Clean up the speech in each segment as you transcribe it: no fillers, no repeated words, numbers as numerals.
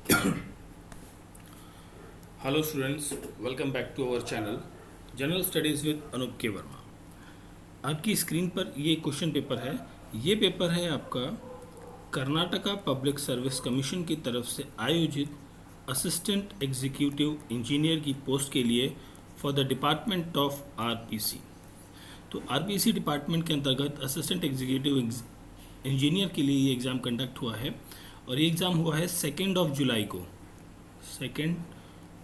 Hello students, welcome back to our channel general studies with Anoop K Verma. आपकी screen पर ये question paper है। ये पेपर है आपका कर्नाटका पब्लिक सर्विस कमीशन की तरफ से आयोजित असिस्टेंट एग्जीक्यूटिव इंजीनियर की पोस्ट के लिए for the department of RPC. तो आरपीसी डिपार्टमेंट के अंतर्गत असिस्टेंट एग्जीक्यूटिव इंजीनियर के लिए ये एग्ज़ाम कंडक्ट हुआ है और ये एग्ज़ाम हुआ है 2 जुलाई को। 2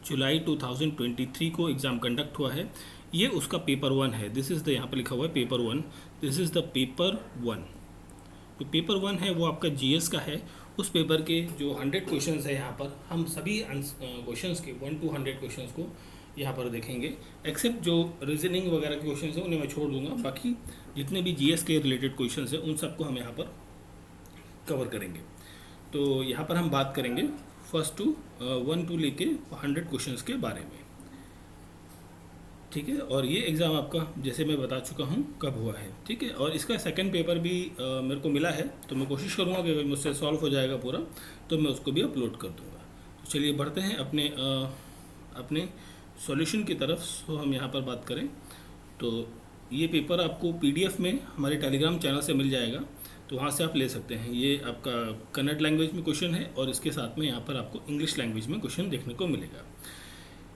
जुलाई 2023 को एग्ज़ाम कंडक्ट हुआ है। ये उसका पेपर 1 है। दिस इज़ द, यहाँ पर लिखा हुआ है paper 1। This is the paper 1। तो पेपर 1 है वो आपका जीएस का है। उस पेपर के जो 100 क्वेश्चंस है, यहाँ पर हम सभी क्वेश्चंस के 1 to 100 क्वेश्चंस को यहाँ पर देखेंगे। एक्सेप्ट जो रीजनिंग वगैरह के क्वेश्चंस हैं उन्हें मैं छोड़ दूंगा। बाकी जितने भी जीएस के रिलेटेड क्वेश्चंस हैं उन सबको हम यहाँ पर कवर करेंगे। तो यहाँ पर हम बात करेंगे फर्स्ट टू 1 to लेके 100 क्वेश्चंस के बारे में। ठीक है, और ये एग्ज़ाम आपका जैसे मैं बता चुका हूँ कब हुआ है। ठीक है, और इसका सेकंड पेपर भी मेरे को मिला है, तो मैं कोशिश करूँगा कि अगर मुझसे सॉल्व हो जाएगा पूरा तो मैं उसको भी अपलोड कर दूँगा। तो चलिए बढ़ते हैं अपने सॉल्यूशन की तरफ। सो हम यहाँ पर बात करें तो ये पेपर आपको पीडीएफ में हमारे टेलीग्राम चैनल से मिल जाएगा, तो वहाँ से आप ले सकते हैं। ये आपका कन्नड़ लैंग्वेज में क्वेश्चन है और इसके साथ में यहाँ पर आपको इंग्लिश लैंग्वेज में क्वेश्चन देखने को मिलेगा।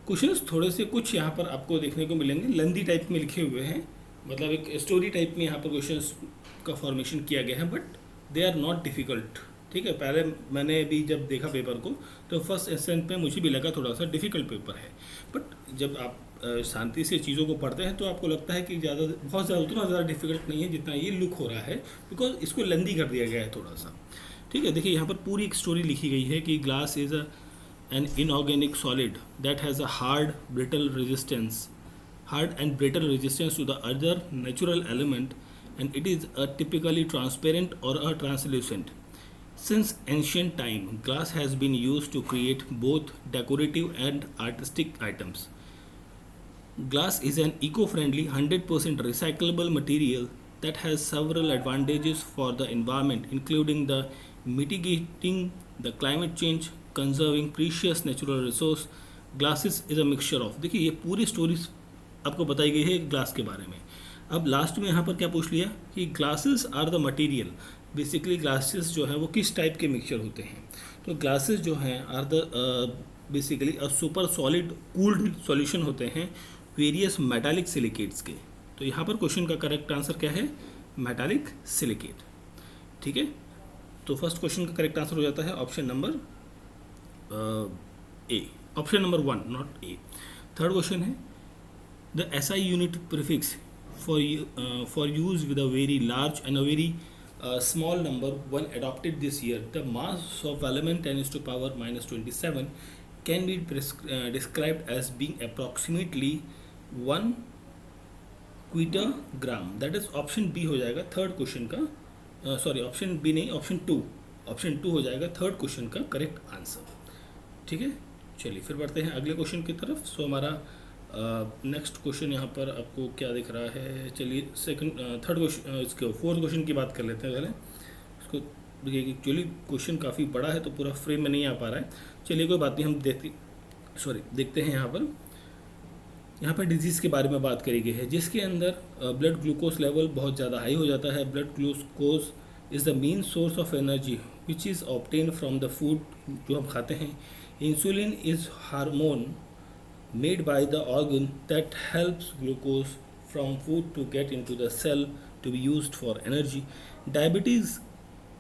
क्वेश्चंस थोड़े से कुछ यहाँ पर आपको देखने को मिलेंगे, लेंदी टाइप में लिखे हुए हैं, मतलब एक स्टोरी टाइप में यहाँ पर क्वेश्चंस का फॉर्मेशन किया गया है, but they are not difficult. ठीक है, पहले मैंने भी जब देखा पेपर को तो फर्स्ट इंस्टेंट में मुझे भी लगा थोड़ा सा डिफ़िकल्ट पेपर है, बट जब आप शांति से चीज़ों को पढ़ते हैं तो आपको लगता है कि बहुत ज़्यादा उतना ज़्यादा डिफ़िकल्ट नहीं है जितना ये लुक हो रहा है, बिकॉज इसको लेंदी कर दिया गया है थोड़ा सा। ठीक है, देखिए यहाँ पर पूरी एक स्टोरी लिखी गई है कि glass is an inorganic solid that has a hard and brittle resistance to the other natural element, and it is a typically transparent or a translucent. Since ancient time, glass has been used to create both decorative and artistic items. Glass is an eco-friendly 100% recyclable material that has several advantages for the environment, including the mitigating the climate change, conserving precious natural resource. Glasses is a mixture of, देखिए ये पूरी story आपको बताई गई है glass के बारे में। अब लास्ट में यहाँ पर क्या पूछ लिया कि glasses are the material. Basically glasses जो है वो किस टाइप के मिक्सचर होते हैं। तो ग्लासेस जो हैं are the basically a super solid cooled solution होते हैं वेरियस मेटालिक सिलिकेट्स के। तो यहाँ पर क्वेश्चन का करेक्ट आंसर क्या है, मेटालिक सिलिकेट। ठीक है, तो फर्स्ट क्वेश्चन का करेक्ट आंसर हो जाता है option number A, option number 1, not A. Third question है the SI unit prefix for use with a very large and a very small number when adopted this year. The mass of element 10 to power minus 27 can be described as being approximately 1 क्विटाग्राम। That is option B हो जाएगा third question का, sorry option B नहीं, option two हो जाएगा third question का correct answer. ठीक है, चलिए फिर बढ़ते हैं अगले क्वेश्चन की तरफ। सो हमारा नेक्स्ट क्वेश्चन यहाँ पर आपको क्या दिख रहा है। चलिए थर्ड क्वेश्चन, इसके फोर्थ क्वेश्चन की बात कर लेते हैं पहले। इसको देखिए एक्चुअली क्वेश्चन काफ़ी बड़ा है तो पूरा फ्रेम में नहीं आ पा रहा है। चलिए कोई बात नहीं, हम देखते हैं। यहाँ पर डिजीज़ के बारे में बात करी गई है जिसके अंदर ब्लड ग्लूकोज लेवल बहुत ज़्यादा हाई हो जाता है। Blood glucose is the main source of energy which is obtain from the food जो हम खाते हैं। Insulin is hormone made by the organ that helps glucose from food to get into the cell to be used for energy. Diabetes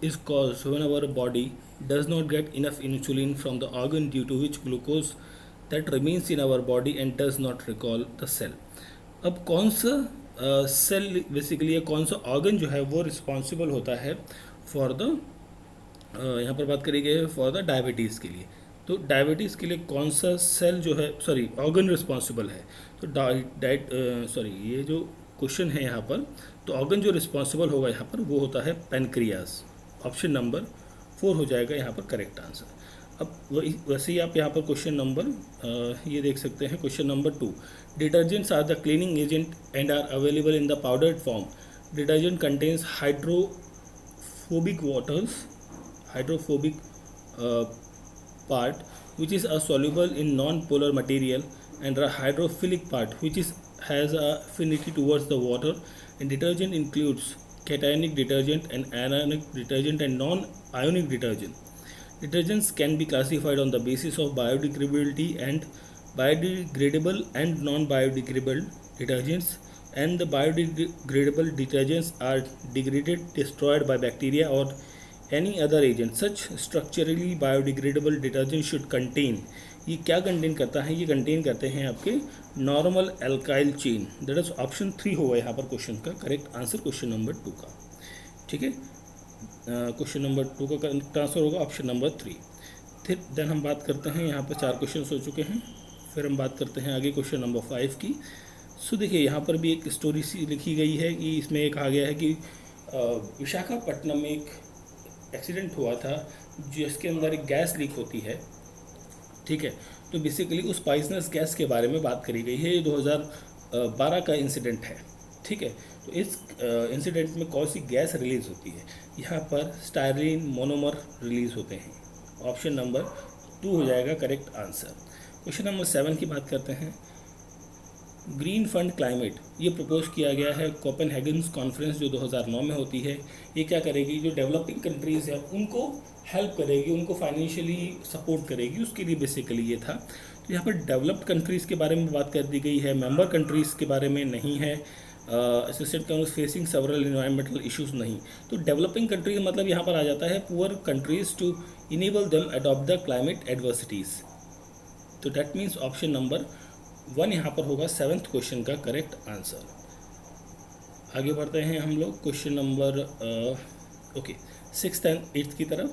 is caused when our body does not get enough insulin from the organ, due to which glucose that remains in our body and does not recall the cell. अब कौन सा cell basically कौन सा organ जो है वो responsible होता है फॉर द, यहाँ पर बात करी गई है फॉर द डायबिटीज़ के लिए। तो डायबिटीज़ के लिए कौन सा सेल जो है, सॉरी ऑर्गन रिस्पॉन्सिबल है। तो ये जो क्वेश्चन है यहाँ पर, तो ऑर्गन जो रिस्पॉन्सिबल होगा यहाँ पर वो होता है पेनक्रियाज। ऑप्शन नंबर 4 हो जाएगा यहाँ पर करेक्ट आंसर। अब वैसे ही आप यहाँ पर क्वेश्चन नंबर ये देख सकते हैं, question number 2, detergents are the cleaning agent and are available in the powdered form. Detergent contains hydrophobic part which is a soluble in non-polar material and a hydrophilic part which is has a affinity towards the water. And detergent includes cationic detergent and anionic detergent and non-ionic detergent. Detergents can be classified on the basis of biodegradability and biodegradable and non-biodegradable detergents, and the biodegradable detergents are degraded, destroyed by bacteria or any other agent. Such structurally biodegradable detergent should contain, ये क्या contain करता है, ये contain करते हैं आपके normal alkyl chain. That is option 3 होगा यहाँ पर क्वेश्चन का करेक्ट आंसर क्वेश्चन नंबर 2 का. ठीक है, क्वेश्चन नंबर 2 का करेक्ट आंसर होगा ऑप्शन नंबर 3. फिर देन हम बात करते हैं, यहाँ पर 4 क्वेश्चन हो चुके हैं. फिर हम बात करते हैं आगे क्वेश्चन नंबर 5 की. सो देखिए यहाँ पर भी एक स्टोरी सी लिखी गई है कि इसमें एक आ गया है कि विशाखापट्टनम में एक एक्सीडेंट हुआ था जिसके अंदर एक गैस लीक होती है. ठीक है, तो बेसिकली उस पॉइजनस गैस के बारे में बात करी गई है. ये 2012 का इंसिडेंट है. ठीक है, तो इस इंसिडेंट में कौन सी गैस रिलीज़ होती है, यहाँ पर स्टायरीन मोनोमर रिलीज़ होते हैं. ऑप्शन नंबर 2 हो जाएगा करेक्ट आंसर. क्वेश्चन नंबर 7 की बात करते हैं. ग्रीन फंड क्लाइमेट ये प्रपोज किया गया है कोपेनहेगन्स कॉन्फ्रेंस जो 2009 में होती है. ये क्या करेगी, जो डेवलपिंग कंट्रीज़ हैं उनको हेल्प करेगी, उनको फाइनेंशियली सपोर्ट करेगी, उसके लिए बेसिकली ये था. तो यहाँ पर डेवलप्ड कंट्रीज़ के बारे में बात कर दी गई है, मेंबर कंट्रीज़ के बारे में नहीं है. Associated countries facing several environmental issues नहीं. तो डेवलपिंग कंट्रीज मतलब यहाँ पर आ जाता है poor countries to enable them adopt the climate adversities. तो दैट मीन्स ऑप्शन नंबर 1 यहाँ पर होगा 7th क्वेश्चन का करेक्ट आंसर. आगे बढ़ते हैं हम लोग question number 6th and 8th की तरफ.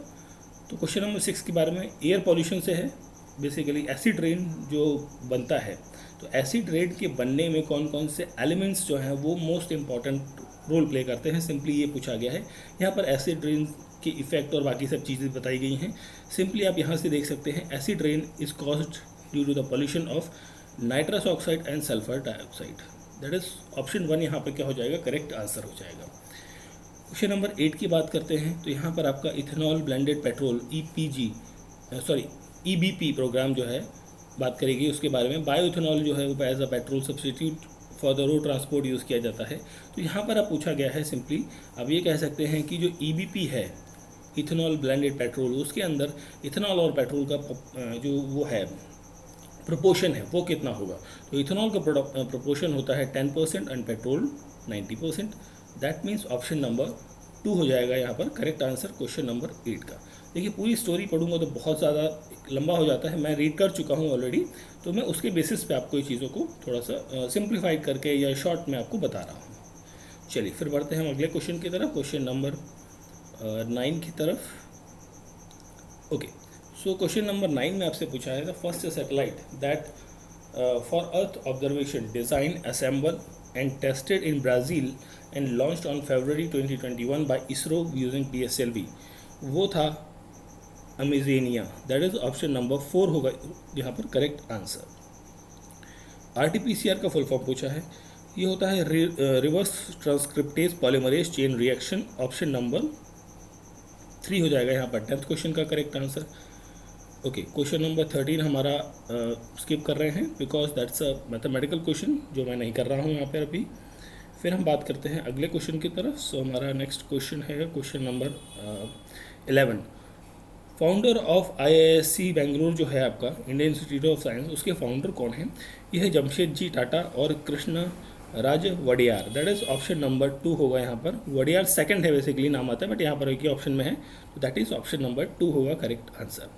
तो क्वेश्चन नंबर 6 के बारे में एयर पॉल्यूशन से है. बेसिकली एसिड रेन जो बनता है, तो एसिड रेन के बनने में कौन कौन से एलिमेंट्स जो हैं वो मोस्ट इम्पॉर्टेंट रोल प्ले करते हैं, सिंपली ये पूछा गया है. यहाँ पर एसिड रेन के इफेक्ट और बाकी सब चीज़ें बताई गई हैं. सिंपली आप यहाँ से देख सकते हैं acid rain is caused due to the pollution of nitrous oxide and sulphur dioxide. That is option 1 यहाँ पर क्या हो जाएगा, करेक्ट आंसर हो जाएगा. क्वेश्चन नंबर 8 की बात करते हैं. तो यहाँ पर आपका ethanol blended petrol EBP programme जो है बात करेगी उसके बारे में. बायो इथेनॉल जो है वो as a petrol substitute for the road transport use किया जाता है. तो यहाँ पर आप पूछा गया है सिंपली अब ये कह सकते हैं कि जो EBP है इथेनॉल ब्लेंडेड पेट्रोल, उसके अंदर इथेनॉल और पेट्रोल का जो वो है प्रोपोर्शन है वो कितना होगा. तो इथेनॉल का प्रोपोर्शन होता है 10% and petrol 90%. That means option number 2 हो जाएगा यहाँ पर करेक्ट आंसर क्वेश्चन नंबर 8 का. देखिए पूरी स्टोरी पढ़ूंगा तो बहुत ज़्यादा लंबा हो जाता है, मैं रीड कर चुका हूँ ऑलरेडी, तो मैं उसके बेसिस पे आपको ये चीज़ों को थोड़ा सा सिंप्लीफाइड करके या शॉर्ट में आपको बता रहा हूँ. चलिए फिर बढ़ते हैं हम अगले क्वेश्चन की तरफ, क्वेश्चन नंबर 9 की तरफ. ओके, सो क्वेश्चन नंबर 9 में आपसे पूछा है the first satellite that for earth observation design assemble and tested in Brazil and launched on February 2021 by ISRO using PSLV. वो था Amazonia. That is option number 4 होगा यहाँ पर करेक्ट आंसर. RT-PCR का फुल फॉर्म पूछा है. ये होता है reverse transcriptase polymerase chain reaction. Option number 3 हो जाएगा यहाँ पर 10th क्वेश्चन का correct answer. Okay, question number 13 हमारा स्किप कर रहे हैं because that's a mathematical question जो मैं नहीं कर रहा हूँ यहाँ पर अभी. फिर हम बात करते हैं अगले क्वेश्चन की तरफ. सो हमारा नेक्स्ट क्वेश्चन है question number 11. Founder of IISc Bengaluru जो है आपका इंडियन इंस्टीट्यूट ऑफ साइंस, उसके फाउंडर कौन हैं. यह है जमशेदजी टाटा और Krishna Raj Wadiyar. That is option number 2 होगा यहाँ पर. वडियार सेकंड है बेसिकली नाम आता है, बट यहाँ पर एक ही ऑप्शन में है, तो दैट इज ऑप्शन नंबर 2 होगा करेक्ट आंसर.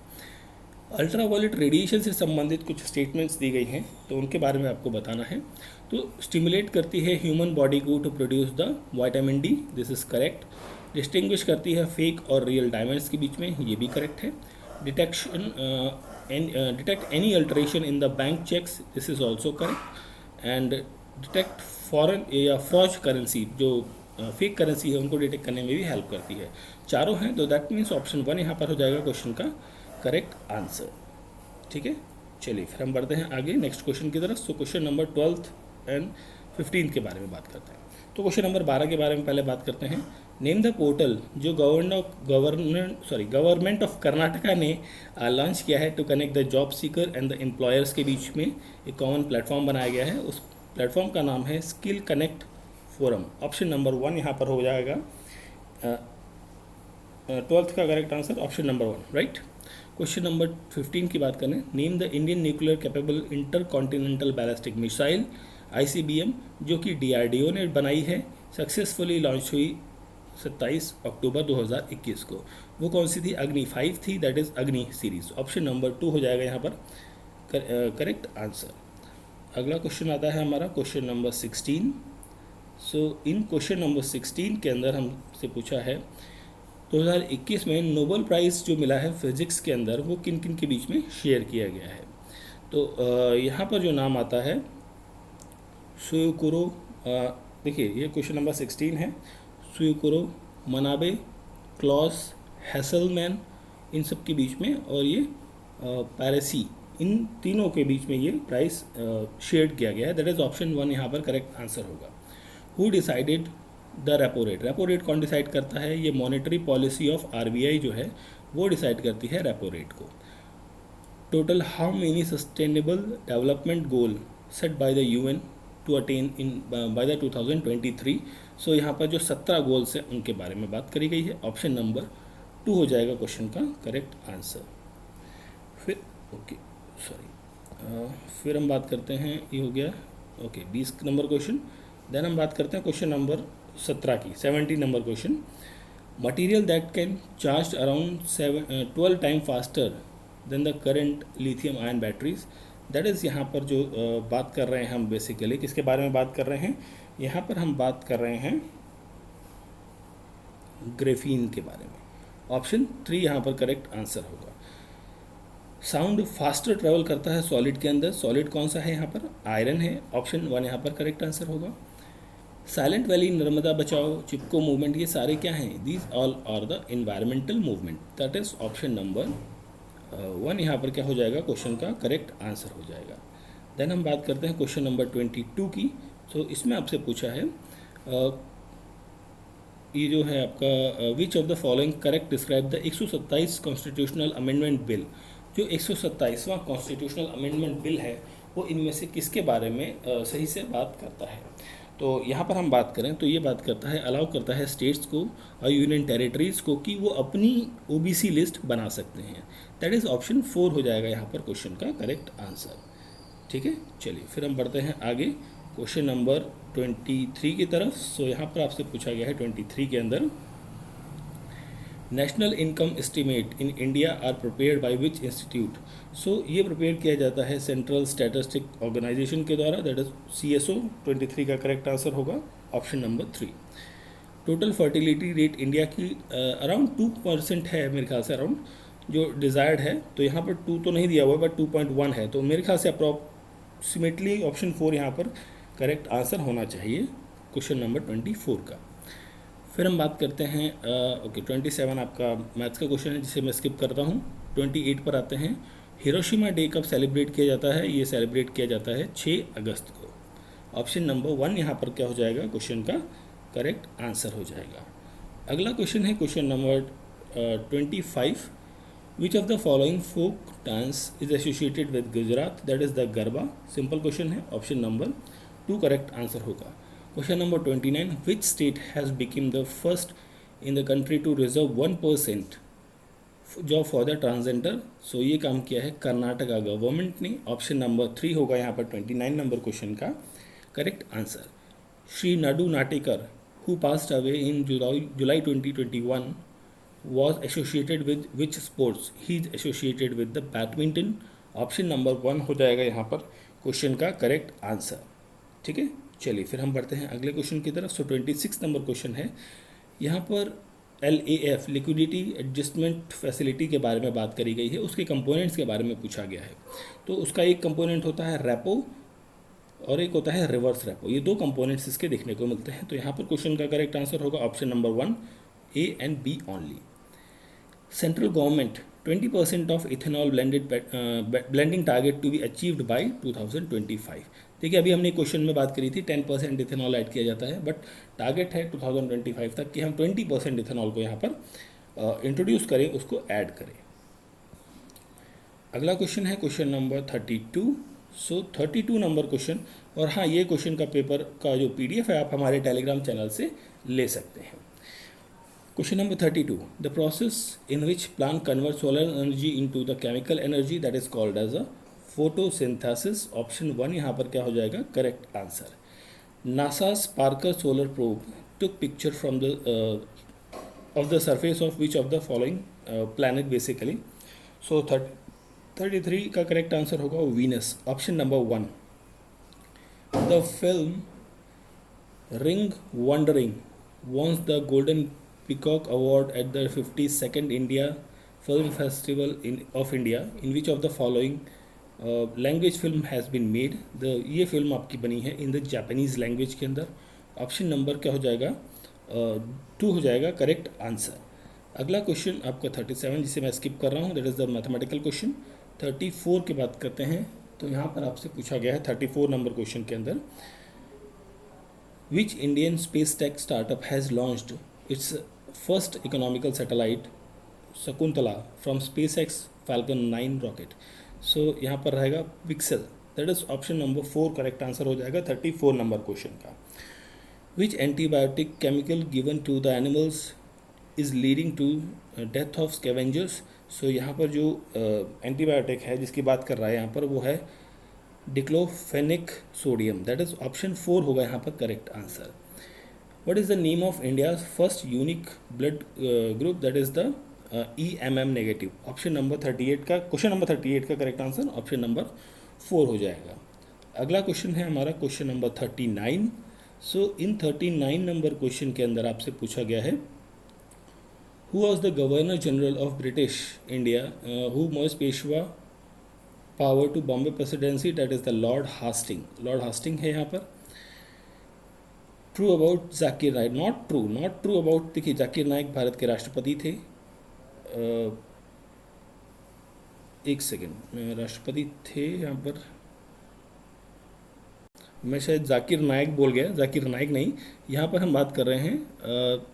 अल्ट्रावायलेट रेडिएशन से संबंधित कुछ स्टेटमेंट्स दी गई हैं, तो उनके बारे में आपको बताना है. तो स्टिमुलेट करती है ह्यूमन बॉडी को to produce the vitamin D. This is correct. Distinguish करती है फेक और रियल डायमंड्स के बीच में, ये भी करेक्ट है. Detect any alteration in the bank cheques. This is also correct. And detect foreign या फ्रॉड करेंसी, जो फेक करेंसी है उनको डिटेक्ट करने में भी हेल्प करती है. चारों हैं, तो दैट मीन्स ऑप्शन 1 यहाँ पर हो जाएगा क्वेश्चन का करेक्ट आंसर. ठीक है, चलिए फिर हम बढ़ते हैं आगे नेक्स्ट क्वेश्चन की तरफ. So question number 12th and 15th के बारे में बात करते हैं. तो क्वेश्चन नंबर 12 के बारे में पहले बात करते हैं. नेम द पोर्टल जो गवर्नमेंट ऑफ कर्नाटका ने लॉन्च किया है to connect the job seeker and the employers के बीच में एक कॉमन प्लेटफॉर्म बनाया गया है। उस प्लेटफॉर्म का नाम है skill connect forum. Option number 1 यहाँ पर हो जाएगा। 12th का correct answer option number 1, right. Question number 15 की बात करें, name the Indian nuclear capable inter continental ballistic missile ICBM जो कि DRDO ने बनाई है, सक्सेसफुली लॉन्च हुई 27 अक्टूबर 2021 को। वो कौन सी थी? अग्नि 5 थी, दैट इज अग्नि सीरीज। ऑप्शन नंबर 2 हो जाएगा यहाँ पर करेक्ट आंसर। अगला क्वेश्चन आता है हमारा क्वेश्चन नंबर 16। इन क्वेश्चन नंबर 16 के अंदर हमसे पूछा है 2021 में नोबेल प्राइज़ जो मिला है फिजिक्स के अंदर वो किन किन के बीच में शेयर किया गया है। तो यहाँ पर जो नाम आता है सुयुकुरो, देखिए ये क्वेश्चन नंबर 16 है। सुयुकुरो, मनाबे, क्लॉस, हैसलमैन, इन सब के बीच में, और ये पैरेसी, इन तीनों के बीच में ये प्राइस शेयर किया गया है। दैट इज ऑप्शन 1 यहाँ पर करेक्ट आंसर होगा। Who decided the repo rate? Repo rate कौन डिसाइड करता है? ये मॉनेटरी पॉलिसी ऑफ RBI जो है वो डिसाइड करती है रेपो रेट को। Total how many sustainable development goal set by the UN to attain in by the 2023? So यहाँ पर जो 17 गोल्स हैं उनके बारे में बात करी गई है। ऑप्शन नंबर 2 हो जाएगा क्वेश्चन का करेक्ट आंसर। फिर फिर हम बात करते हैं, ये हो गया 20 नंबर क्वेश्चन। देन हम बात करते हैं क्वेश्चन नंबर 17 की, 17 number question. Material that can charge around 12 time faster than the current lithium ion batteries. That is यहाँ पर जो बात कर रहे हैं हम बेसिकली किसके बारे में बात कर रहे हैं? यहाँ पर हम बात कर रहे हैं ग्रेफीन के बारे में। ऑप्शन 3 यहाँ पर करेक्ट आंसर होगा। साउंड फास्टर ट्रेवल करता है सॉलिड के अंदर, सॉलिड कौन सा है यहाँ पर? आयरन है। ऑप्शन 1 यहाँ पर करेक्ट आंसर होगा। Silent valley, Narmada Bachao, Chipko movement, ये सारे क्या हैं? These all are the environmental movement. That is option number 1 यहाँ पर क्या हो जाएगा? क्वेश्चन का करेक्ट आंसर हो जाएगा। देन हम बात करते हैं क्वेश्चन नंबर 22 की। तो इसमें आपसे पूछा है ये जो है आपका विच of the following correct describe the 127 constitutional amendment bill. जो 127वां कॉन्स्टिट्यूशनल अमेंडमेंट बिल है वो इनमें से किसके बारे में सही से बात करता है? तो यहाँ पर हम बात करें तो ये बात करता है, अलाउ करता है स्टेट्स को और यूनियन टेरिटरीज़ को कि वो अपनी OBC लिस्ट बना सकते हैं। दैट इज़ ऑप्शन 4 हो जाएगा यहाँ पर क्वेश्चन का करेक्ट आंसर। ठीक है, चलिए फिर हम बढ़ते हैं आगे क्वेश्चन नंबर 23 की तरफ। सो यहाँ पर आपसे पूछा गया है 23 के अंदर, national income estimate in India are prepared by which institute. So ये प्रिपेयर किया जाता है सेंट्रल स्टैटिस्टिक ऑर्गेनाइजेशन के द्वारा, दैट इज CSO। 23 का करेक्ट आंसर होगा option number 3। Total fertility rate India की अराउंड 2% है मेरे ख्याल से, अराउंड जो डिज़ायर्ड है। तो यहाँ पर 2 तो नहीं दिया हुआ बट 2.1 है, तो मेरे ख्याल से अप्रॉक्सीमेटली ऑप्शन 4 यहाँ पर करेक्ट आंसर होना चाहिए क्वेश्चन नंबर 24 का। फिर हम बात करते हैं 27 आपका मैथ्स का क्वेश्चन है जिसे मैं स्किप करता हूँ। 28 पर आते हैं, हिरोशिमा डे कब सेलिब्रेट किया जाता है? ये सेलिब्रेट किया जाता है 6 अगस्त को। ऑप्शन नंबर 1 यहाँ पर क्या हो जाएगा? क्वेश्चन का करेक्ट आंसर हो जाएगा। अगला क्वेश्चन है question number 25, which of the following folk dance is associated with Gujarat? That is the garba. Simple question है, ऑप्शन नंबर 2 करेक्ट आंसर होगा। Question number 29, which state has become the first in the country to reserve 1% job for the transgender? So ये काम किया है Karnataka government ने। Option number 3 होगा यहाँ पर 29 नंबर क्वेश्चन का correct answer. Shri Nadu Natekar who passed away in July 2021 was associated with which sports? He is associated with the badminton। Option number 1 हो जाएगा यहाँ पर क्वेश्चन का करेक्ट आंसर। ठीक है, चलिए फिर हम बढ़ते हैं अगले क्वेश्चन की तरफ। सो 26 नंबर क्वेश्चन है, यहाँ पर LAF लिक्विडिटी एडजस्टमेंट फैसिलिटी के बारे में बात करी गई है, उसके कंपोनेंट्स के बारे में पूछा गया है। तो उसका एक कंपोनेंट होता है रेपो और एक होता है रिवर्स रेपो। ये 2 कंपोनेंट्स इसके देखने को मिलते हैं। तो यहाँ पर क्वेश्चन का करेक्ट आंसर होगा option number 1 A and B only. Central government 20% of ethanol blending target to be achieved by 2025। देखिए अभी हमने क्वेश्चन में बात करी थी 10% इथेनॉल ऐड किया जाता है, बट टारगेट है 2025 तक कि हम 20% इथेनॉल को यहाँ पर इंट्रोड्यूस करें, उसको ऐड करें। अगला क्वेश्चन है क्वेश्चन नंबर 32। सो 32 नंबर क्वेश्चन, और हाँ ये क्वेश्चन का पेपर का जो PDF है आप हमारे टेलीग्राम चैनल से ले सकते हैं। Question number 32. The process in which plant converts solar energy into the chemical energy that is called as a photosynthesis. Option 1 यहाँ पर क्या हो जाएगा correct answer. NASA's Parker solar probe took picture from the of the surface of which of the following planet basically. So 33 का correct answer होगा Venus. Option number 1। The film Ring Wandering won the Golden Peacock Award at the 52nd India Film Festival of India. In which of the following language film has been made? ये film आपकी बनी है in the Japanese language के अंदर। Option number क्या हो जाएगा 2 हो जाएगा करेक्ट आंसर। अगला क्वेश्चन आपका 37 जिसे मैं स्किप कर रहा हूँ, that is the mathematical question. 34 की बात करते हैं तो यहाँ पर आपसे पूछा गया है 34 नंबर क्वेश्चन के अंदर, which Indian space tech startup has launched its first economical satellite Shakuntala from SpaceX Falcon 9 rocket. So यहाँ पर रहेगा Pixxel, that is option number 4 correct answer हो जाएगा 34 नंबर क्वेश्चन का। Which antibiotic chemical given to the animals is leading to death of scavengers. So यहाँ पर जो antibiotic है जिसकी बात कर रहा है यहाँ पर वो है diclofenac sodium, that is option 4 होगा यहाँ पर correct answer. What is the name of India's first unique blood group that is the EMM negative? Option number 38 का क्वेश्चन नंबर 38 का करेक्ट आंसर ऑप्शन नंबर 4 हो जाएगा। अगला क्वेश्चन है हमारा question number 39। So in 39 number question के अंदर आपसे पूछा गया है who was the governor general of British India who merge Peshwa power to Bombay presidency, that is the Lord Hastings. Lord Hastings है यहाँ पर। True about Zakir Naik, not true about, देखिए जाकिर नाइक भारत के राष्ट्रपति थे। एक सेकेंड, राष्ट्रपति थे यहाँ पर, मैं शायद जाकिर नाइक बोल गया, जाकिर नाइक नहीं, यहाँ पर हम बात कर रहे हैं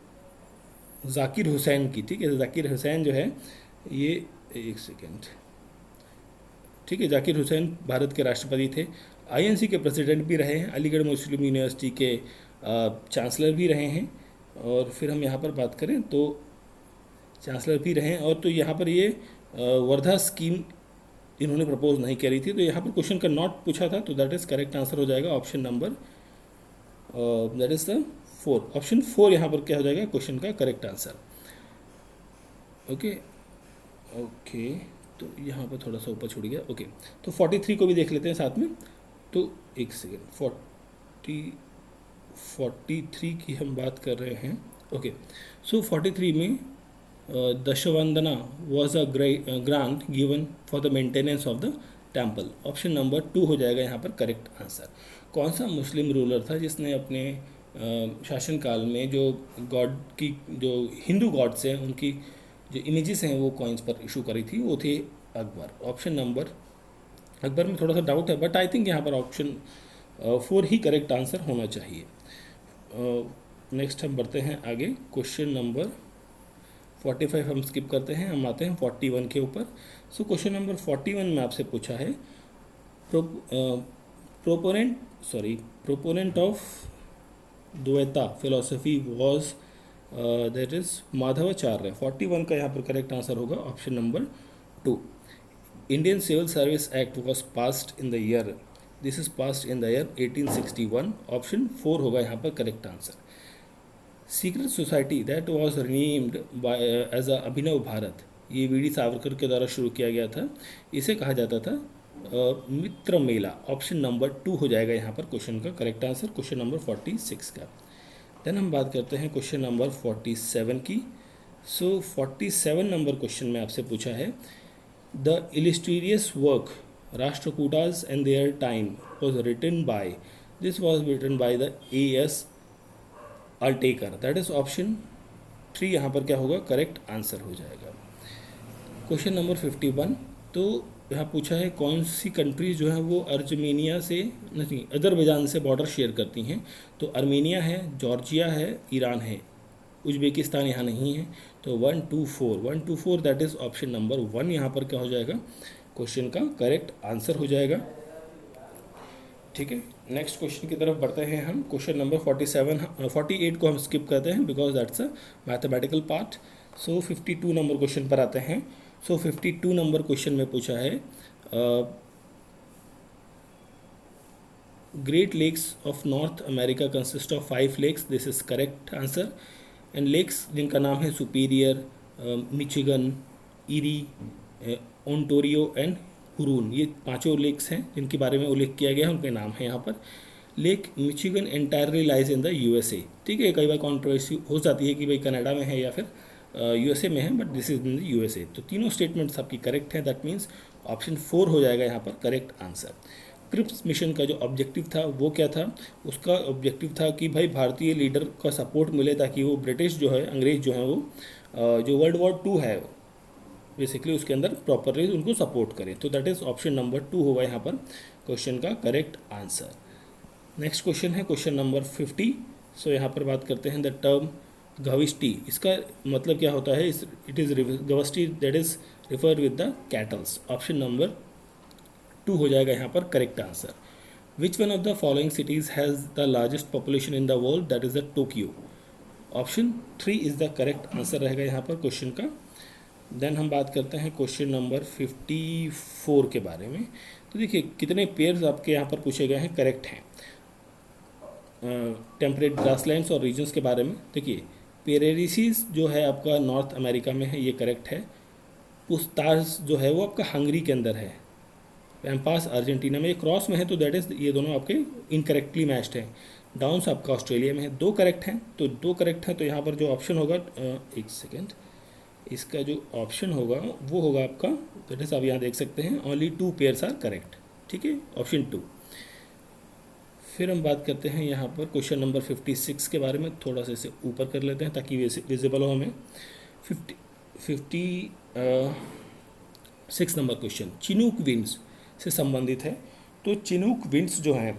जाकिर हुसैन की। ठीक है, जाकिर हुसैन जो है ये, एक सेकेंड, ठीक है, जाकिर हुसैन भारत के राष्ट्रपति थे। INC के प्रेसिडेंट भी रहे हैं, अलीगढ़ मुस्लिम यूनिवर्सिटी के चांसलर भी रहे हैं, और फिर हम यहाँ पर बात करें तो चांसलर भी रहे हैं, और तो यहाँ पर ये वर्धा स्कीम इन्होंने प्रपोज नहीं करी थी, तो यहाँ पर क्वेश्चन का नॉट पूछा था, तो दैट इज़ करेक्ट आंसर हो जाएगा option number that is the 4। Option 4 यहाँ पर क्या हो जाएगा क्वेश्चन का करेक्ट आंसर। ओके, तो यहाँ पर थोड़ा सा ऊपर छूट गया। ओके, तो 43 को भी देख लेते हैं साथ में। तो एक सेकेंड, 43 की हम बात कर रहे हैं। ओके, सो 43 में Dashavandana was a grant given for the maintenance of the temple. Option number 2 हो जाएगा यहाँ पर करेक्ट आंसर। कौन सा मुस्लिम रूलर था जिसने अपने शासनकाल में जो गॉड की, जो हिंदू गॉड्स हैं उनकी जो इमेजेस हैं वो कॉइन्स पर इशू करी थी? वो थे अकबर। ऑप्शन नंबर, अकबर में थोड़ा सा डाउट है, बट आई थिंक यहाँ पर ऑप्शन 4 ही करेक्ट आंसर होना चाहिए। नेक्स्ट हम बढ़ते हैं आगे, क्वेश्चन नंबर 45 हम स्किप करते हैं, हम आते हैं 41 के ऊपर। सो क्वेश्चन नंबर 41 में आपसे पूछा है proponent of Dvaita philosophy was that is Madhvacharya. 41 का यहाँ पर करेक्ट आंसर होगा option number 2। Indian civil service act was passed in the year, this is passed in the year 1861। Option 4 होगा यहाँ पर correct answer. Secret society that was renamed by as a Abhinav Bharat, ये V D Savarkar के द्वारा शुरू किया गया था, इसे कहा जाता था मित्र मेला। ऑप्शन नंबर 2 हो जाएगा यहाँ पर क्वेश्चन का करेक्ट आंसर, क्वेश्चन नंबर 46 का। देन हम बात करते हैं क्वेश्चन नंबर 47 की। सो 47 नंबर क्वेश्चन में आपसे पूछा है the illustrious work Rashtrakutas and their time was written by, this was written by the A.S. Altekar, that is option 3 यहाँ पर क्या होगा करेक्ट आंसर हो जाएगा। क्वेश्चन नंबर 51, तो यहाँ पूछा है कौन सी कंट्रीज जो है वो अर्मेनिया से नहीं अजरबैजान से बॉर्डर शेयर करती हैं। तो अर्मेनिया है, जॉर्जिया है, ईरान है, उज्बेकिस्तान यहाँ नहीं है। तो 1 2 4 दैट इज़ ऑप्शन नंबर 1 यहाँ पर क्या हो जाएगा, क्वेश्चन का करेक्ट आंसर हो जाएगा। ठीक है, नेक्स्ट क्वेश्चन की तरफ बढ़ते हैं हम। क्वेश्चन नंबर 48 को हम स्किप करते हैं because that's a mathematical part. So 52 number question पर आते हैं। सो 52 नंबर क्वेश्चन में पूछा है Great Lakes of North America consist of 5 lakes, this is correct answer. And lakes जिनका नाम है Superior, Michigan, Erie, Ontario and Huron, ये पांचों लेक्स हैं जिनके बारे में उल्लेख किया गया है, उनके नाम है यहाँ पर। Lake Michigan entirely lies in the USA. ठीक है, कई बार कॉन्ट्रोवर्सी हो जाती है कि भाई कनाडा में है या फिर यूएसए में है, but this is in the USA. तो तीनों स्टेटमेंट्स आपकी करेक्ट हैं, दैट मीन्स ऑप्शन 4 हो जाएगा यहाँ पर करेक्ट आंसर। क्रिप्स मिशन का जो ऑब्जेक्टिव था वो क्या था, उसका ऑब्जेक्टिव था कि भाई भारतीय लीडर का सपोर्ट मिले ताकि वो ब्रिटिश जो है, अंग्रेज जो है वो जो वर्ल्ड वॉर 2 है बेसिकली उसके अंदर प्रॉपरली उनको सपोर्ट करें। तो दैट इज़ ऑप्शन नंबर 2 होगा यहाँ पर क्वेश्चन का करेक्ट आंसर। नेक्स्ट क्वेश्चन है क्वेश्चन नंबर 50। सो यहाँ पर बात करते हैं द टर्म गविष्टी, इसका मतलब क्या होता है, it is gavishti that is refer with the cattles. Option number 2 हो जाएगा यहाँ पर correct answer. Which one of the following cities has the largest population in the world, that is the Tokyo. Option 3 is the correct answer रहेगा यहाँ पर question का। Then हम बात करते हैं क्वेश्चन नंबर 54 के बारे में। तो देखिए कितने पेयर्स आपके यहाँ पर पूछे गए हैं, करेक्ट हैं। टेम्परेट ग्रासलैंड्स और रीजन्स के बारे में देखिए, पेरेरिसीज जो है आपका नॉर्थ अमेरिका में है, ये करेक्ट है। पुस्तास जो है वो आपका हंगरी के अंदर है। पैम्पास अर्जेंटीना में, ये क्रॉस में है तो दैट इज़ ये दोनों आपके इनकरेक्टली मैच्ड हैं। डाउन्स आपका ऑस्ट्रेलिया में है, 2 करेक्ट हैं। तो 2 करेक्ट हैं, तो यहाँ पर जो ऑप्शन होगा एक सेकेंड, इसका जो ऑप्शन होगा वो होगा आपका दैट इज आप यहाँ देख सकते हैं ओनली 2 पेयर्स आर करेक्ट। ठीक है, ऑप्शन 2। फिर हम बात करते हैं यहाँ पर क्वेश्चन नंबर 56 के बारे में, थोड़ा सा इसे ऊपर कर लेते हैं ताकि विजिबल हो हमें। 56 नंबर क्वेश्चन चिनूक विंड्स से संबंधित है। तो चिनूक विंड्स जो हैं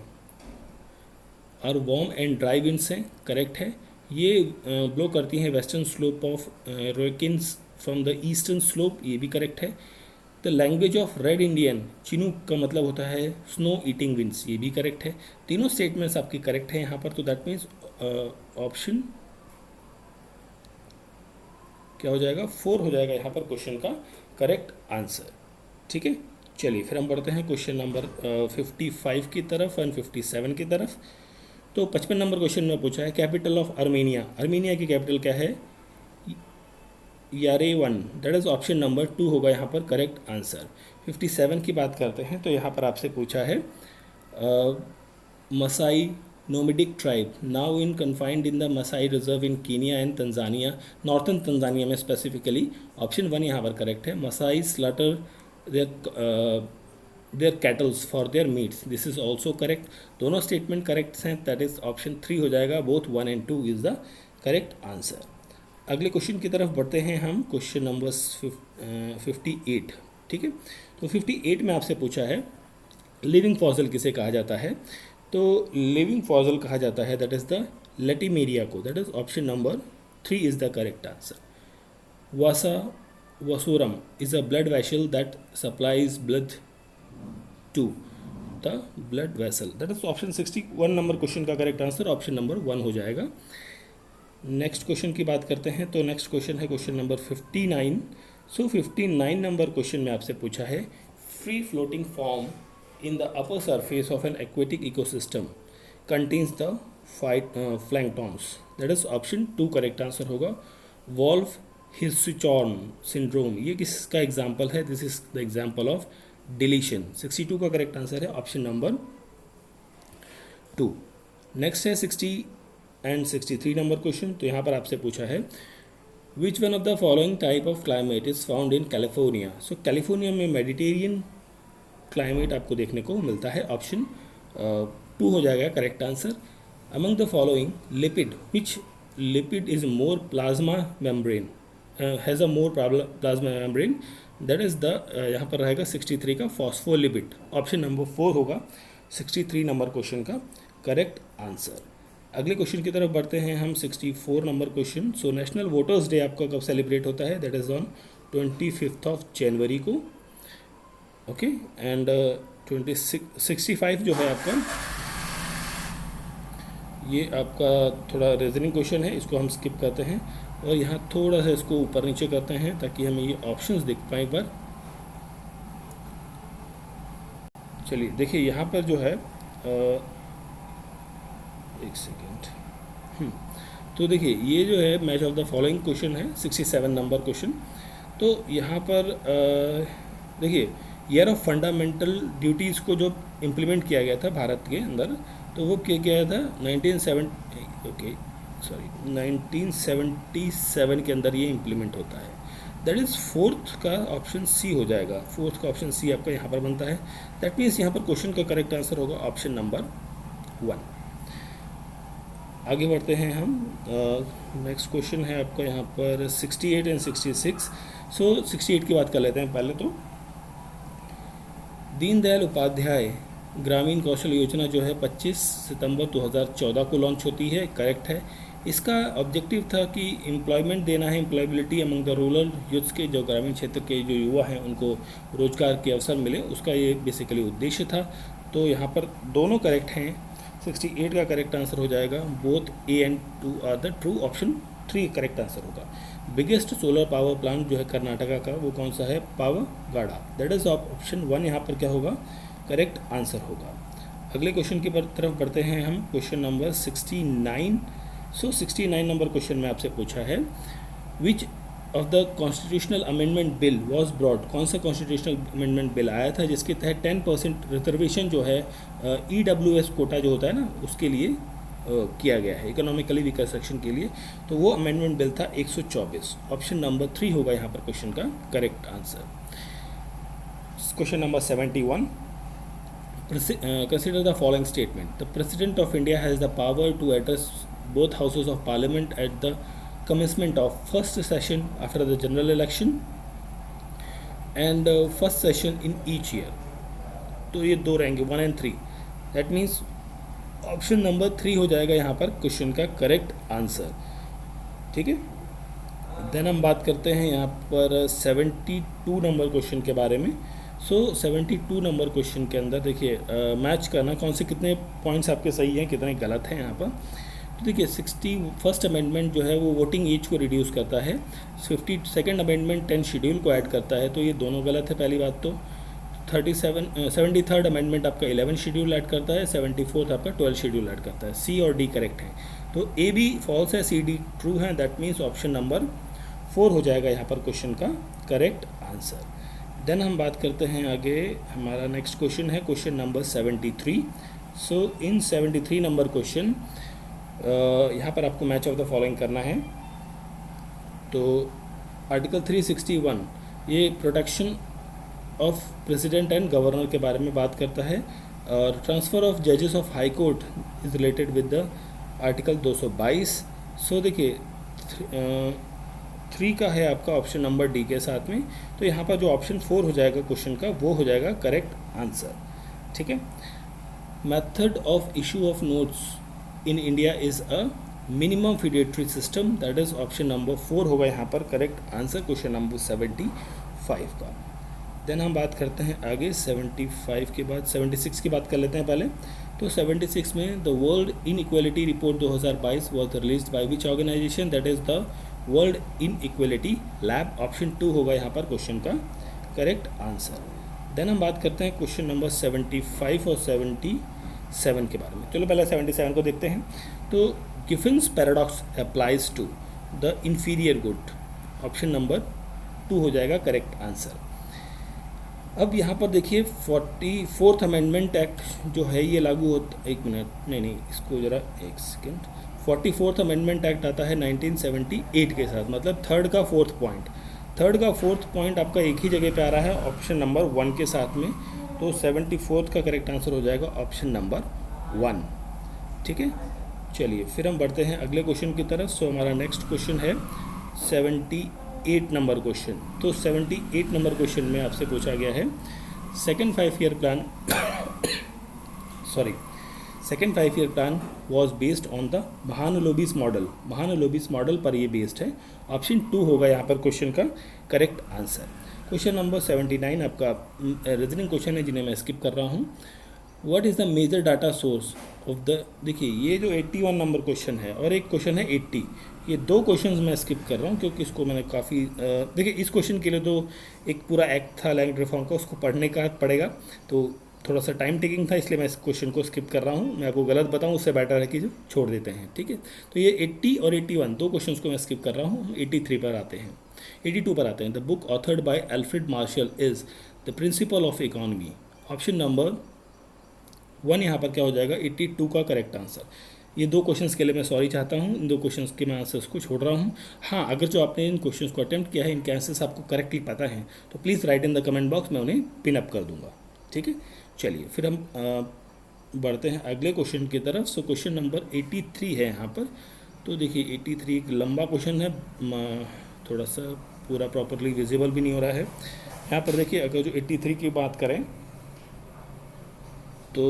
और वार्म एंड ड्राई विंड्स हैं, करेक्ट है। ये ब्लो करती हैं western slope of Rockies from the eastern slope, ये भी करेक्ट है। The language of red Indian, Chinook का मतलब होता है स्नो ईटिंग विंड्स, ये भी करेक्ट है। तीनों स्टेटमेंट्स आपकी करेक्ट हैं यहाँ पर। तो दैट मीन्स ऑप्शन क्या हो जाएगा, 4 हो जाएगा यहाँ पर क्वेश्चन का करेक्ट आंसर। ठीक है, चलिए फिर हम बढ़ते हैं क्वेश्चन नंबर 55 की तरफ एंड 57 की तरफ। तो 55 नंबर क्वेश्चन में पूछा है कैपिटल ऑफ अर्मेनिया, अर्मेनिया की कैपिटल क्या है, Yerevan, that is option number 2 होगा यहाँ पर करेक्ट आंसर। 57 की बात करते हैं तो यहाँ पर आपसे पूछा है Masai nomadic tribe now in confined in the Masai reserve in Kenya and Tanzania, northern Tanzania में स्पेसिफिकली। ऑप्शन 1 यहाँ पर करेक्ट है। Masai slaughter their cattles for their meats, this is also correct. दोनों स्टेटमेंट करेक्ट हैं, that is option 3 हो जाएगा। Both 1 and 2 is the correct answer. अगले question की तरफ बढ़ते हैं हम, क्वेश्चन नंबर 58। ठीक है, तो 58 में आपसे पूछा है लिविंग फॉसिल किसे कहा जाता है। तो लिविंग फॉसिल कहा जाता है दैट इज़ द लेटिमेरिया को, that is option number 3 is the correct answer. Vasa vasorum is a blood vessel that supplies blood to the blood vessel, that is option 61 number question का correct answer option number 1 हो जाएगा। Next question की बात करते हैं। तो next question है question number 59। सो 59 number question में आपसे पूछा है free floating form in the upper surface of N aquatic ecosystem contains the planktons, that is option 2 correct answer होगा। वॉल्फ हिर्सुचॉर्न सिंड्रोम, ये किसका एग्जाम्पल है, this is the example of deletion. 62 का correct answer है ऑप्शन नंबर 2। नेक्स्ट है 60 and 63 number question. तो यहाँ पर आपसे पूछा है विच one of the following type of climate is found in California. So California में मेडिटेरियन क्लाइमेट आपको देखने को मिलता है, ऑप्शन 2 हो जाएगा correct answer. Among the following lipid, which lipid is more plasma membrane has a more plasma membrane, that is the यहाँ पर रहेगा 63 का फॉस्फोलिपिड। ऑप्शन नंबर 4 होगा 63 नंबर क्वेश्चन का करेक्ट आंसर। अगले क्वेश्चन की तरफ बढ़ते हैं हम, 64 number question. So national voters day आपका कब सेलिब्रेट होता है? That is on 25 of January को। ओके, एंड 65 जो है आपका, ये आपका थोड़ा रीजनिंग क्वेश्चन है, इसको हम स्किप करते हैं और यहाँ थोड़ा सा इसको ऊपर नीचे करते हैं ताकि हमें ये ऑप्शंस दिख पाए एक बार। चलिए देखिए यहाँ पर जो है एक सेकेंड, तो देखिए ये जो है match of the following question है, 67 नंबर क्वेश्चन। तो यहाँ पर देखिए ईयर ऑफ फंडामेंटल ड्यूटीज़ को जो इम्प्लीमेंट किया गया था भारत के अंदर, तो वो किया गया था 1977 के अंदर ये इम्प्लीमेंट होता है। दैट इज़ फोर्थ का ऑप्शन सी हो जाएगा। फोर्थ का ऑप्शन सी आपका यहाँ पर बनता है। दैट मीन्स यहाँ पर क्वेश्चन का करेक्ट आंसर होगा ऑप्शन नंबर 1। आगे बढ़ते हैं हम। नेक्स्ट क्वेश्चन है आपका यहाँ पर 68 एंड 66। सो 68 की बात कर लेते हैं पहले। तो दीनदयाल उपाध्याय ग्रामीण कौशल योजना जो है 25 सितंबर 2014 को लॉन्च होती है, करेक्ट है। इसका ऑब्जेक्टिव था कि एम्प्लॉयमेंट देना है, employability among the rural youths के, जो ग्रामीण क्षेत्र के जो युवा हैं उनको रोजगार के अवसर मिले, उसका ये बेसिकली उद्देश्य था। तो यहाँ पर दोनों करेक्ट हैं। 68 का करेक्ट आंसर हो जाएगा, both A and 2 are the true. Option 3 correct answer होगा। बिगेस्ट सोलर पावर प्लांट जो है कर्नाटका का, वो कौन सा है? पावगाड़ा। दैट इज ऑप्शन 1 यहाँ पर क्या होगा? करेक्ट आंसर होगा। अगले क्वेश्चन की तरफ बढ़ते हैं हम, क्वेश्चन नंबर 69। सो 69 नंबर क्वेश्चन में आपसे पूछा है, विच of the constitutional amendment bill was broad? कौन सा कॉन्स्टिट्यूशनल अमेंडमेंट बिल आया था जिसके तहत 10% रिजर्वेशन जो है EWS कोटा जो होता है ना, उसके लिए किया गया है, इकोनॉमिकली वीकर सेक्शन के लिए। तो वो अमेंडमेंट बिल था 124। ऑप्शन नंबर 3 होगा यहाँ पर क्वेश्चन का correct answer. Question number 71। Consider the following statement. The President of India has the power to address both houses of parliament at the commencement of first session after the general election and first session in each year. तो ये दो रहेंगे 1 and 3. That means option number 3 हो जाएगा यहाँ पर question का correct answer. ठीक है, देन हम बात करते हैं यहाँ पर 72 नंबर क्वेश्चन के बारे में। सो 72 नंबर क्वेश्चन के अंदर देखिए मैच करना कौन से कितने पॉइंट्स आपके सही हैं, कितने गलत हैं यहाँ पर। तो देखिए 61st अमेंडमेंट जो है वो वोटिंग एज को रिड्यूस करता है। 52nd अमेंडमेंट 10 शेड्यूल को ऐड करता है, तो ये दोनों गलत है पहली बात। तो 73rd अमेंडमेंट आपका 11 शेड्यूल ऐड करता है, 74th आपका 12 शेड्यूल ऐड करता है। सी और डी करेक्ट है, तो ए बी फॉल्स है, सी डी ट्रू है। दैट मीन्स ऑप्शन नंबर 4 हो जाएगा यहाँ पर क्वेश्चन का करेक्ट आंसर। देन हम बात करते हैं आगे, हमारा नेक्स्ट क्वेश्चन है क्वेश्चन नंबर 73। सो इन 73 नंबर क्वेश्चन यहाँ पर आपको मैच ऑफ द फॉलोइंग करना है। तो आर्टिकल 361 ये protection of president and governor के बारे में बात करता है, और ट्रांसफ़र ऑफ जजेस of high court is related with the article 222। सो देखिए 3 का है आपका ऑप्शन नंबर डी के साथ में, तो यहाँ पर जो ऑप्शन 4 हो जाएगा क्वेश्चन का वो हो जाएगा करेक्ट आंसर। ठीक है, method of issue of notes in India is a minimum fiduciary system. That is option number 4 होगा यहाँ पर करेक्ट आंसर क्वेश्चन नंबर 75 का। देन हम बात करते हैं आगे 75 के बाद 76 की बात कर लेते हैं पहले। तो 76 में the world inequality report 2022 was release by which organisation? That is the world inequality lab. Option 2 होगा यहाँ पर क्वेश्चन का करेक्ट आंसर। देन हम बात करते हैं क्वेश्चन नंबर 75 और 77 के बारे में। चलो पहले 77 को देखते हैं। तो Giffen's paradox applies to the inferior good. Option number 2 हो जाएगा करेक्ट आंसर। अब यहाँ पर देखिए 44th अमेंडमेंट एक्ट जो है ये लागू होता, एक मिनट, नहीं इसको ज़रा एक सेकेंड। 44th अमेंडमेंट एक्ट आता है 1978 के साथ, मतलब थर्ड का फोर्थ पॉइंट आपका एक ही जगह पे आ रहा है ऑप्शन नंबर 1 के साथ में। तो 74th का करेक्ट आंसर हो जाएगा ऑप्शन नंबर 1। ठीक है, चलिए फिर हम बढ़ते हैं अगले क्वेश्चन की तरफ। सो हमारा नेक्स्ट क्वेश्चन है 78 नंबर क्वेश्चन। तो 78 नंबर क्वेश्चन में आपसे पूछा गया है second 5 year plan sorry second 5 year plan was based on the Mahalanobis model. Mahalanobis model पर ये बेस्ड है। ऑप्शन 2 होगा यहाँ पर क्वेश्चन का करेक्ट आंसर। क्वेश्चन नंबर 79 आपका रीजनिंग क्वेश्चन है जिन्हें मैं स्किप कर रहा हूँ। What is the major data source of the, देखिए ये जो 81 नंबर क्वेश्चन है और एक क्वेश्चन है 80, ये दो क्वेश्चंस मैं स्किप कर रहा हूँ क्योंकि इसको मैंने काफ़ी देखिए इस क्वेश्चन के लिए तो एक पूरा एक्ट था लैंड रिफॉर्म का, उसको पढ़ने का पड़ेगा, तो थोड़ा सा टाइम टेकिंग था, इसलिए मैं इस क्वेश्चन को स्किप कर रहा हूँ। मैं आपको गलत बताऊँ उससे बेटर है कि जो छोड़ देते हैं, ठीक है। तो ये 80 और 81 दो क्वेश्चंस को मैं स्किप कर रहा हूँ। 83 पर आते हैं, 82 पर आते हैं। The book authored bye Alfred Marshall is the principle of economy. Option number 1 यहाँ पर क्या हो जाएगा, 82 का करेक्ट आंसर। ये दो क्वेश्चंस के लिए मैं सॉरी चाहता हूँ, इन दो क्वेश्चंस के मैं आंसर्स को छोड़ रहा हूँ। हाँ, अगर जो आपने इन क्वेश्चंस को अटेम्प्ट किया है, इनके आंसर्स आपको करेक्टली पता है तो please write in the comment box, मैं उन्हें पिन अप कर दूंगा, ठीक है। चलिए फिर हम बढ़ते हैं अगले क्वेश्चन की तरफ। सो क्वेश्चन नंबर 83 है यहाँ पर। तो देखिए 83 एक लंबा क्वेश्चन है, थोड़ा सा पूरा प्रॉपरली विजिबल भी नहीं हो रहा है यहाँ पर। देखिए अगर जो 83 की बात करें तो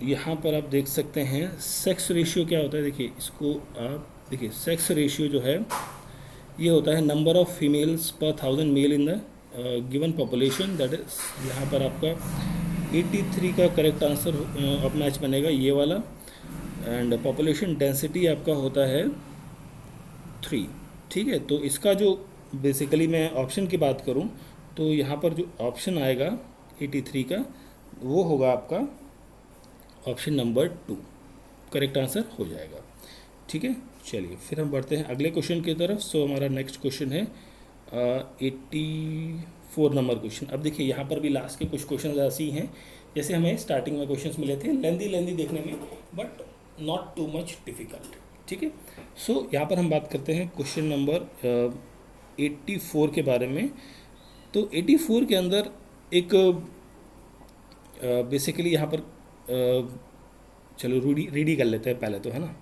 यहाँ पर आप देख सकते हैं सेक्स रेशियो क्या होता है। देखिए इसको आप देखिए, सेक्स रेशियो जो है ये होता है नंबर ऑफ फीमेल्स पर 1000 male in the given population. That is यहाँ पर आपका 83 का करेक्ट आंसर ऑफ मैच बनेगा ये वाला। एंड पॉपुलेशन डेंसिटी आपका होता है 3, ठीक है। तो इसका जो बेसिकली मैं ऑप्शन की बात करूँ तो यहाँ पर जो ऑप्शन आएगा 83 का वो होगा आपका ऑप्शन नंबर 2, करेक्ट आंसर हो जाएगा, ठीक है। चलिए फिर हम बढ़ते हैं अगले क्वेश्चन की तरफ। सो हमारा नेक्स्ट क्वेश्चन है 84 नंबर क्वेश्चन। अब देखिए यहाँ पर भी लास्ट के कुछ क्वेश्चन ऐसे ही हैं जैसे हमें स्टार्टिंग में क्वेश्चंस मिले थे, लेंदी देखने में but not too much difficult, ठीक है। सो यहाँ पर हम बात करते हैं क्वेश्चन नंबर 84 के बारे में। तो 84 के अंदर एक बेसिकली यहाँ पर चलो रीड ही कर लेते हैं पहले तो, है ना।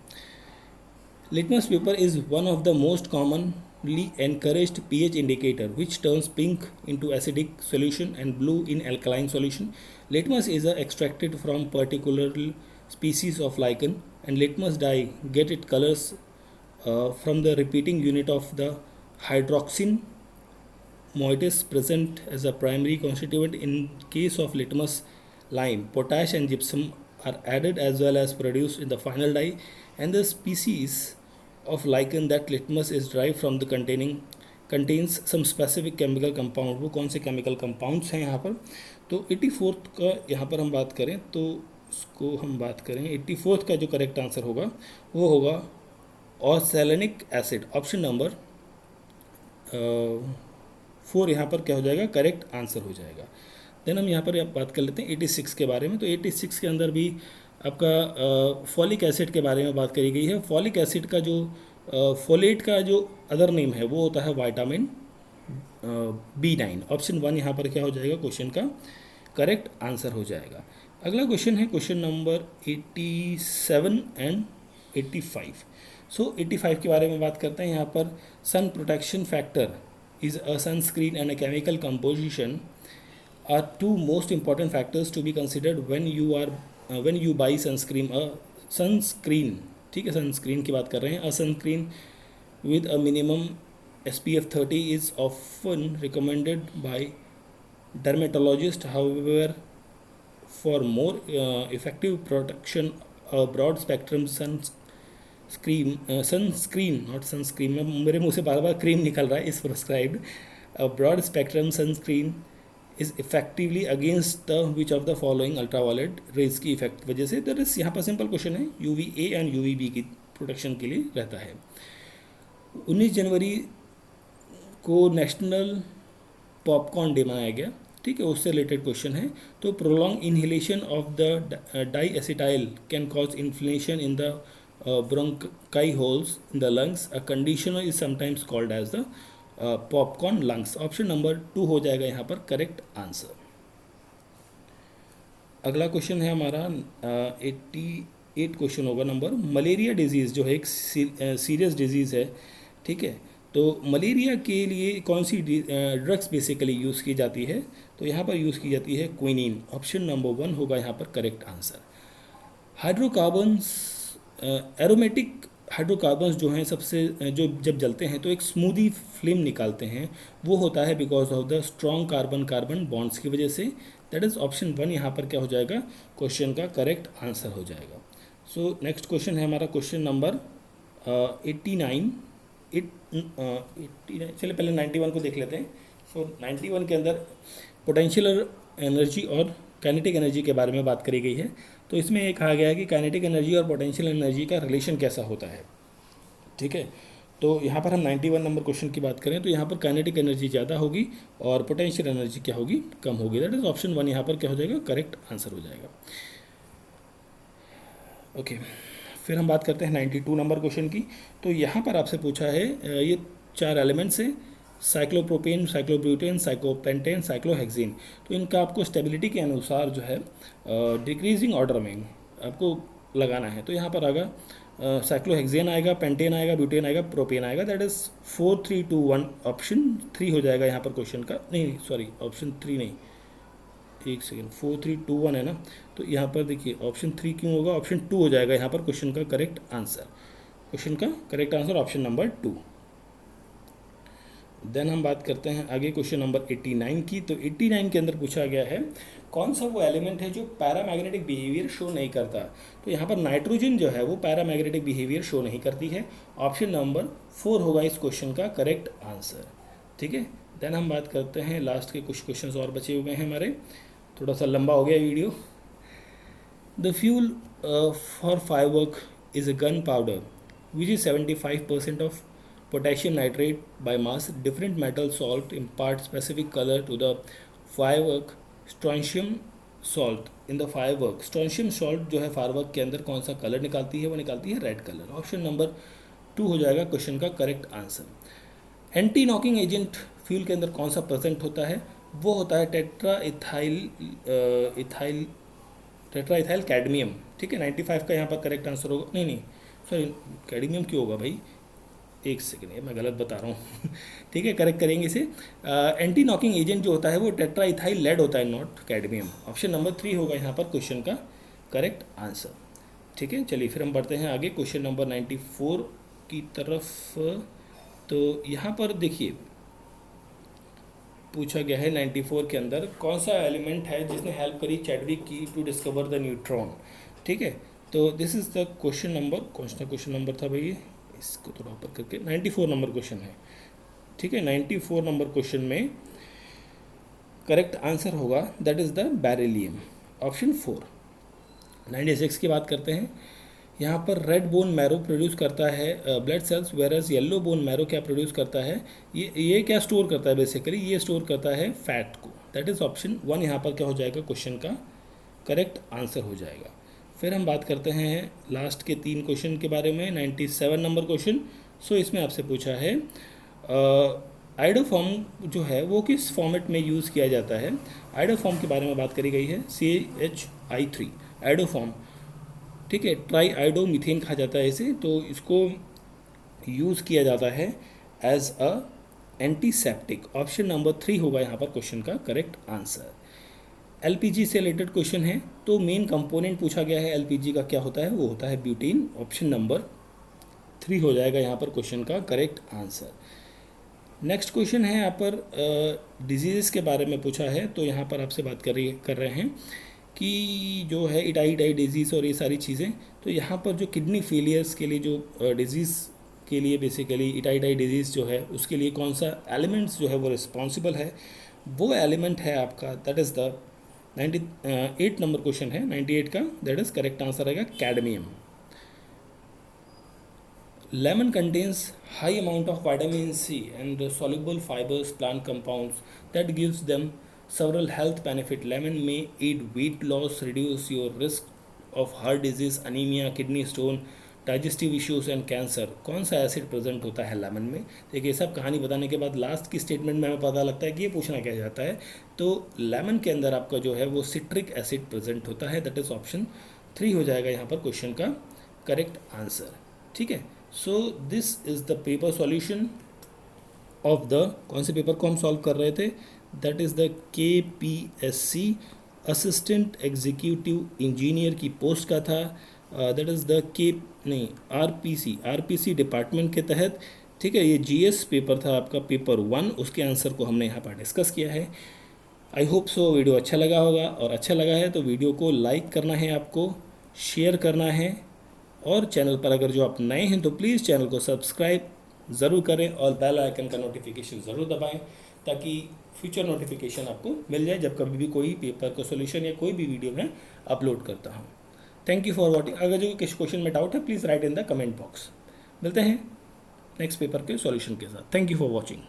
Litmus paper is one of the most commonly encouraged pH indicator which turns pink into acidic solution and blue in alkaline solution. Litmus is extracted from particular species of lichen, and litmus dye get its colors from the repeating unit of the hydroxin moieties present as a primary constituent. In case of litmus lime, potash and gypsum are added as well as produced in the final dye, and the species of lichen that litmus is derived from the contains some specific chemical compound। वो कौन से chemical compounds हैं यहाँ पर। तो 84th का यहाँ पर हम बात करें तो उसको हम बात करें 84th का जो करेक्ट आंसर होगा वो होगा ऑक्सैलिनिक एसिड। ऑप्शन नंबर 4 यहाँ पर क्या हो जाएगा, करेक्ट आंसर हो जाएगा। देन हम यहाँ पर बात कर लेते हैं 86 के बारे में। तो 86 के अंदर भी आपका फॉलिक एसिड के बारे में बात करी गई है। फॉलिक एसिड का जो फोलेट का जो अदर नेम है वो होता है विटामिन B9। ऑप्शन 1 यहाँ पर क्या हो जाएगा, क्वेश्चन का करेक्ट आंसर हो जाएगा। अगला क्वेश्चन है क्वेश्चन नंबर 87 एंड 85। सो 85 के बारे में बात करते हैं। यहाँ पर sun protection factor is a sunscreen and a chemical composition are two most important factors to be considered when you buy sunscreen। sunscreen, ठीक है, सनस्क्रीन की बात कर रहे हैं। A sunscreen with a minimum SPF 30 is often recommended by dermatologists। however, for more effective protection, a broad spectrum sunscreen not sunscreen, मेरे मुँह से बार बार क्रीम निकल रहा है, इस prescribed a broad spectrum sunscreen is effectively against the which of the following ultraviolet rays की effect वजह से। दैट इज यहाँ पर सिंपल क्वेश्चन है, UVA एंड UVB की प्रोटेक्शन के लिए रहता है। 19 जनवरी को नेशनल पॉपकॉर्न डे मनाया गया, ठीक है, उससे रिलेटेड क्वेश्चन है। तो prolong inhalation of the diacetyl can cause inflammation in the bronchi holes in the lungs. A condition is sometimes called as the popcorn lungs. Option number 2 हो जाएगा यहाँ पर करेक्ट आंसर। अगला question है हमारा 88 question होगा number. Malaria disease जो है एक सीरियस डिजीज़ है, ठीक है। तो मलेरिया के लिए कौन सी ड्रग्स बेसिकली यूज़ की जाती है? तो यहाँ पर यूज़ की जाती है क्विनीन। ऑप्शन नंबर 1 होगा यहाँ पर correct answer. Hydrocarbons, aromatic hydrocarbons जो हैं सबसे जो जब जलते हैं तो एक स्मूदी फ्लेम निकालते हैं, वो होता है because of the strong carbon carbon bonds की वजह से। दैट इज़ ऑप्शन 1 यहाँ पर क्या हो जाएगा, क्वेश्चन का करेक्ट आंसर हो जाएगा। सो नेक्स्ट क्वेश्चन है हमारा क्वेश्चन नंबर 89। 89, चलिए पहले 91 को देख लेते हैं। सो 91 के अंदर पोटेंशियल एनर्जी और काइनेटिक एनर्जी के बारे में बात करी गई है। तो इसमें ये कहा गया है कि काइनेटिक एनर्जी और पोटेंशियल एनर्जी का रिलेशन कैसा होता है। ठीक है, तो यहाँ पर हम 91 नंबर क्वेश्चन की बात करें तो यहाँ पर काइनेटिक एनर्जी ज़्यादा होगी और पोटेंशियल एनर्जी क्या होगी, कम होगी। दैट इज़ ऑप्शन 1 यहाँ पर क्या हो जाएगा, करेक्ट आंसर हो जाएगा। ओके, फिर हम बात करते हैं 92 नंबर क्वेश्चन की। तो यहाँ पर आपसे पूछा है ये 4 एलिमेंट्स हैं, साइक्लोप्रोपेन, साइक्लोब्यूटेन, साइक्लोपेंटेन, साइक्लोहेक्सेन। तो इनका आपको स्टेबिलिटी के अनुसार जो है डिक्रीजिंग ऑर्डर में आपको लगाना है। तो यहाँ पर आएगा साइक्लोहेक्सेन आएगा, पेंटेन आएगा, ब्यूटेन आएगा, प्रोपेन आएगा। दैट इज़ 4 3 2 1, ऑप्शन 3 हो जाएगा यहाँ पर क्वेश्चन का। नहीं सॉरी, ऑप्शन 3 नहीं, एक सेकेंड, 4 3 2 1 है ना, तो यहाँ पर देखिए ऑप्शन 3 क्यों होगा, ऑप्शन 2 हो जाएगा यहाँ पर क्वेश्चन का करेक्ट आंसर। क्वेश्चन का correct answer option number 2। Then हम बात करते हैं आगे क्वेश्चन नंबर 89 की। तो 89 के अंदर पूछा गया है कौन सा वो एलिमेंट है जो पैरामैग्नेटिक बिहेवियर शो नहीं करता। तो यहाँ पर नाइट्रोजन जो है वो पैरामैग्नेटिक बिहेवियर शो नहीं करती है। ऑप्शन नंबर 4 होगा इस क्वेश्चन का करेक्ट आंसर। ठीक है, देन हम बात करते हैं लास्ट के कुछ क्वेश्चंस और बचे हुए हैं हमारे, थोड़ा सा लंबा हो गया video. The fuel for firework is a gun powder which is 75% of potassium nitrate by mass. Different metal salt impart specific color to the firework. Strontium salt in the firework. Strontium salt जो है firework के अंदर कौन सा colour निकालती है, वो निकालती है रेड कलर। ऑप्शन नंबर 2 हो जाएगा क्वेश्चन का correct answer. Anti knocking agent fuel के अंदर कौन सा प्रेजेंट होता है, वो होता है टेट्रा इथाइल कैडमियम। ठीक है, 95 का यहाँ पर करेक्ट आंसर होगा। नहीं नहीं सॉरी, कैडमियम क्यों होगा भाई, एक सेकेंड, ये मैं गलत बता रहा हूँ। ठीक है, करेक्ट करेंगे इसे। एंटी नॉकिंग एजेंट जो होता है वो टेट्रा इथाइल लेड होता है, नॉट कैडमियम। ऑप्शन नंबर 3 होगा यहाँ पर क्वेश्चन का करेक्ट आंसर। ठीक है, चलिए फिर हम बढ़ते हैं आगे क्वेश्चन नंबर 94 की तरफ। तो यहाँ पर देखिए पूछा गया है 94 के अंदर कौन सा एलिमेंट है जिसने हेल्प करी चैडविक की टू डिस्कवर द न्यूट्रॉन। ठीक है, तो this is the question number, कौन सा क्वेश्चन नंबर था भाई, इसको थोड़ा ऊपर करके 94 नंबर क्वेश्चन है। ठीक है, 94 नंबर क्वेश्चन में करेक्ट आंसर होगा that is the beryllium, option 4। 96 की बात करते हैं। यहाँ पर रेड बोन मैरो प्रोड्यूस करता है blood cells, versus yellow bone marrow क्या प्रोड्यूस करता है, ये क्या स्टोर करता है, बेसिकली ये स्टोर करता है फैट को। दैट इज़ ऑप्शन 1 यहाँ पर क्या हो जाएगा, क्वेश्चन का करेक्ट आंसर हो जाएगा। फिर हम बात करते हैं लास्ट के 3 क्वेश्चन के बारे में। 97 नंबर क्वेश्चन। सो इसमें आपसे पूछा है आइडोफॉर्म जो है वो किस फॉर्मेट में यूज़ किया जाता है। आइडोफॉर्म के बारे में बात करी गई है, CH3 आइडोफॉर्म। ठीक है, ट्राई आइडो मीथेन कहा जाता है इसे। तो इसको यूज़ किया जाता है as a antiseptic. Option number 3 होगा यहाँ पर क्वेश्चन का करेक्ट आंसर। एलपीजी से रिलेटेड क्वेश्चन है, तो मेन कंपोनेंट पूछा गया है एलपीजी का क्या होता है, वो होता है ब्यूटेन। ऑप्शन नंबर 3 हो जाएगा यहाँ पर क्वेश्चन का करेक्ट आंसर। नेक्स्ट क्वेश्चन है यहाँ पर डिजीज़ के बारे में पूछा है। तो यहाँ पर आपसे बात कर रहे हैं कि जो है इटाई डिजीज़ और ये सारी चीज़ें। तो यहाँ पर जो किडनी फेलियर्स के लिए जो डिजीज़ के लिए बेसिकली इटाई डिजीज़ जो है उसके लिए कौन सा एलिमेंट्स जो है वो रिस्पॉन्सिबल है, वो एलिमेंट है आपका that is the 98 number question है। 98 का दैट इज़ करेक्ट आंसर रहेगा cadmium. Lemon contains high amount of vitamin C and soluble fibers plant compounds that gives them several health benefit. Lemon may aid weight loss, reduce your risk of heart disease, anemia, kidney stone, digestive issues and cancer. कौन सा acid present होता है lemon में। देखिए सब कहानी बताने के बाद लास्ट की स्टेटमेंट में हमें पता लगता है कि ये पूछना क्या जाता है। तो लेमन के अंदर आपका जो है वो सिट्रिक एसिड प्रेजेंट होता है। दैट इज़ ऑप्शन 3 हो जाएगा यहाँ पर क्वेश्चन का करेक्ट आंसर। ठीक है, so this is the paper solution of the, कौन से पेपर को हम सॉल्व कर रहे थे, that is the KPSC assistant executive engineer की पोस्ट का था। दैट इज़ द के नहीं आरपीसी डिपार्टमेंट के तहत, ठीक है। ये GS पेपर था आपका, पेपर 1, उसके आंसर को हमने यहाँ पर डिस्कस किया है। आई होप सो वीडियो अच्छा लगा होगा, और अच्छा लगा है तो वीडियो को लाइक करना है, आपको शेयर करना है, और चैनल पर अगर जो आप नए हैं तो प्लीज़ चैनल को सब्सक्राइब ज़रूर करें और बेल आइकन का नोटिफिकेशन ज़रूर दबाएं, ताकि फ्यूचर नोटिफिकेशन आपको मिल जाए जब कभी भी कोई पेपर का सॉल्यूशन या कोई भी वीडियो मैं अपलोड करता हूँ। Thank you for watching. अगर जो किसी क्वेश्चन में डाउट है please write in the comment box. मिलते हैं नेक्स्ट पेपर के सॉल्यूशन के साथ। Thank you for watching.